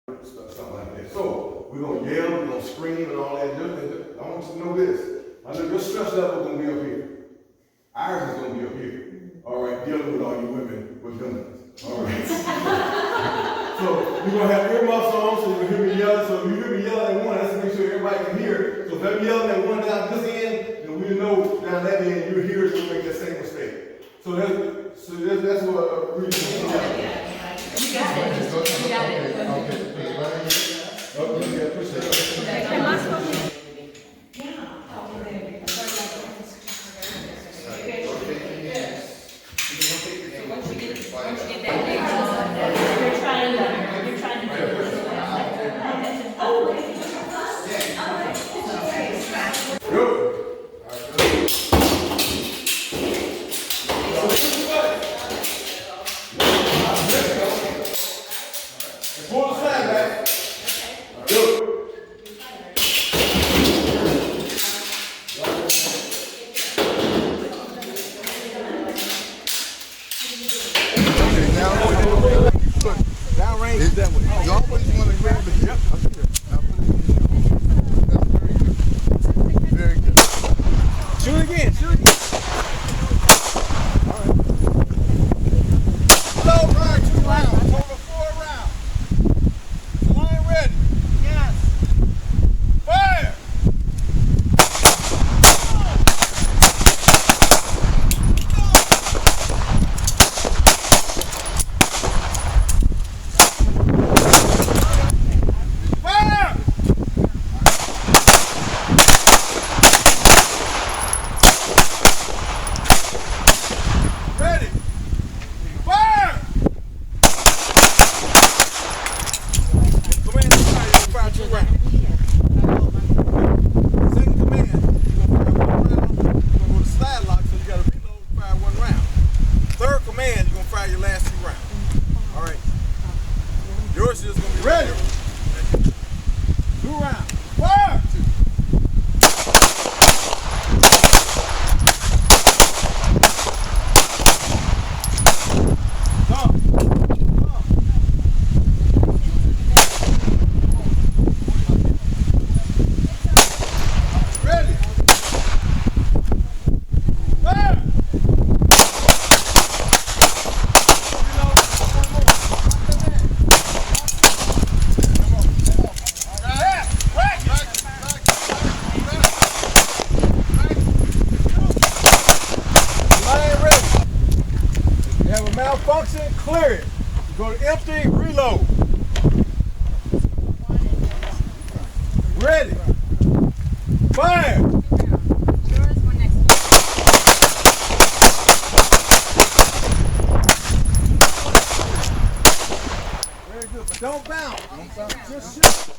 something like that. So we're gonna yell, we're gonna scream and all that. I want you to know this. I know your stress level is gonna be up here. Ours is gonna be up here. All right, dealing with all you women with guns. All right. So you're gonna have earmuffs on, so you can hear me yelling. So if you hear me yelling at one, let's make sure everybody can hear. So if I'm yelling at one down this end, then we know down that end you're here, so we make that same mistake. So that's what we do. You got it. You got it. Oh, yeah, appreciate it. Once you get that big one, you're trying to do this. Good. Pull the side back. Good. Downrange that way. You always want to grab it. Yep. Very good. Shoot again. Shoot again. All right. Slow ride 2 rounds. Over 4 rounds. Line ready. Yes. Fire. Yours is going to be ready. 2 rounds. Fire! Ready. Fire! Malfunction, clear it. Go to empty, reload. Ready. Fire. Very good, but don't bounce. Just shoot.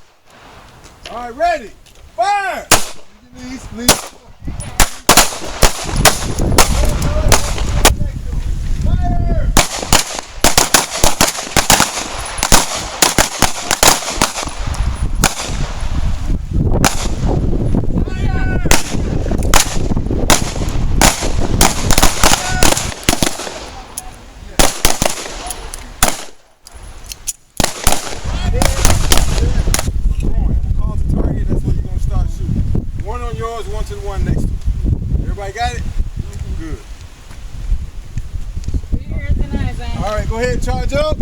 All right, ready. Fire. Please. Yours, one to the one next to you. Everybody got it? Good. All right, go ahead and charge up.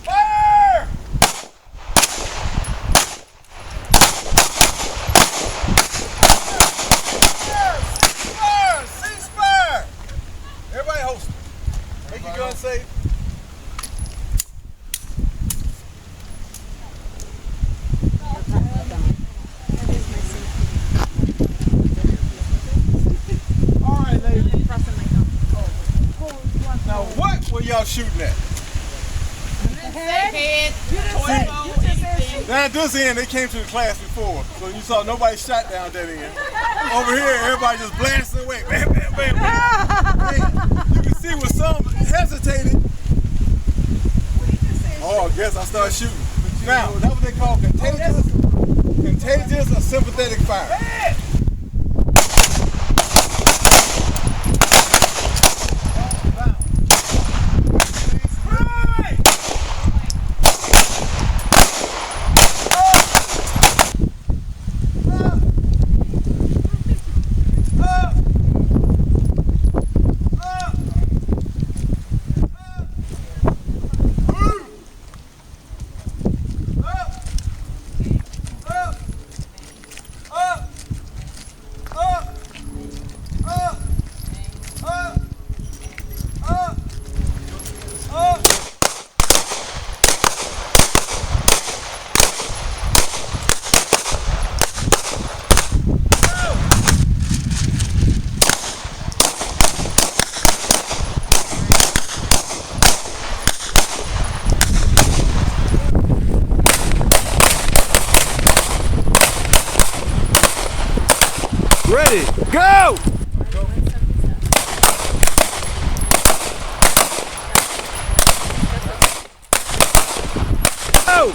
Fire! Everybody host it. Make your gun safe. All right, ladies. Now, what were y'all shooting at? Head. Down at this end, they came to the class before, so you saw nobody shot down that end. Over here, everybody just blasted away. Bam, bam, bam, bam. Hey, you can see where some hesitated. Oh, I guess I started shooting. Now, that's what they call contagious here's a sympathetic fire. Ready, go! Go!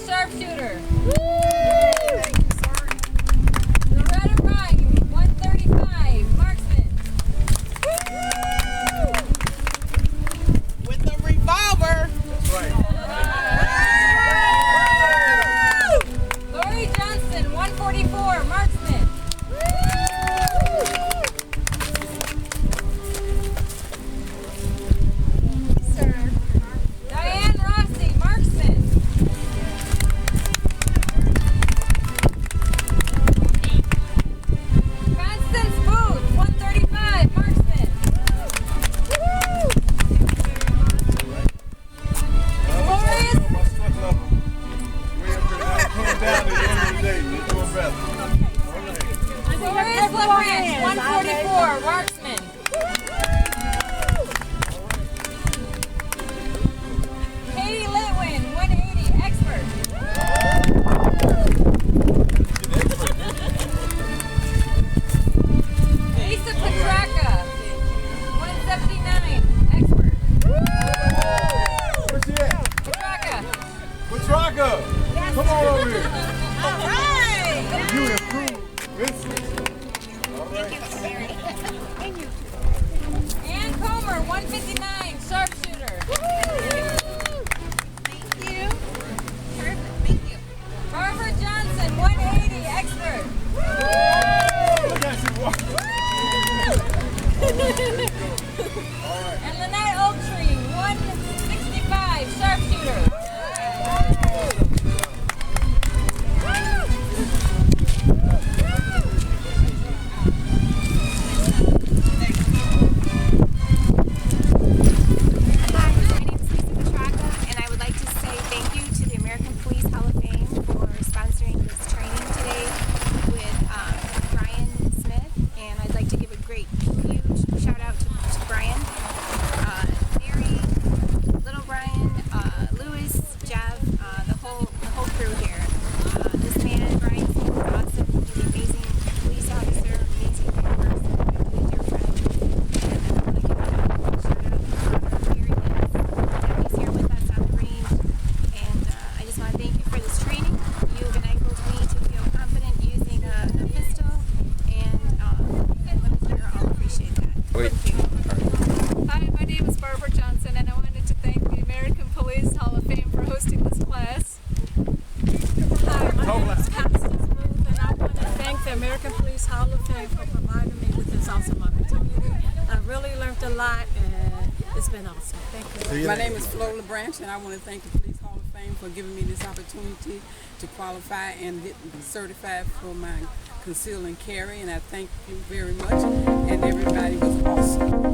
Sharpshooter. Loretta Ryan, 135, marksman. With a revolver. That's right. Lori Johnson, 144, marksman. Sir. Diane Rossi, marksman. Constance Booth, 135, marksman. Glorious. My strength level way up there. I came down at the end of the day. You're doing better. Glorious LaBranch, 144, marksman. Katie Litwin, 180, expert. Lisa Petraka, 179, expert. Where's she at? Petraka. Petraka! Come on over here. All right. You improved instantly. All right. Ann Comer, 159, sharpshooter. Thank you. Perfect. Thank you. Barbara Johnson, 180, expert. Look at you walk. And Lynette Oaktree, 165, sharpshooter. PJ, for providing me with this awesome opportunity. I really learned a lot, and it's been awesome. Thank you. My name is Flo LeBranch, and I want to thank the Police Hall of Fame for giving me this opportunity to qualify and get certified for my conceal and carry, and I thank you very much, and everybody was awesome.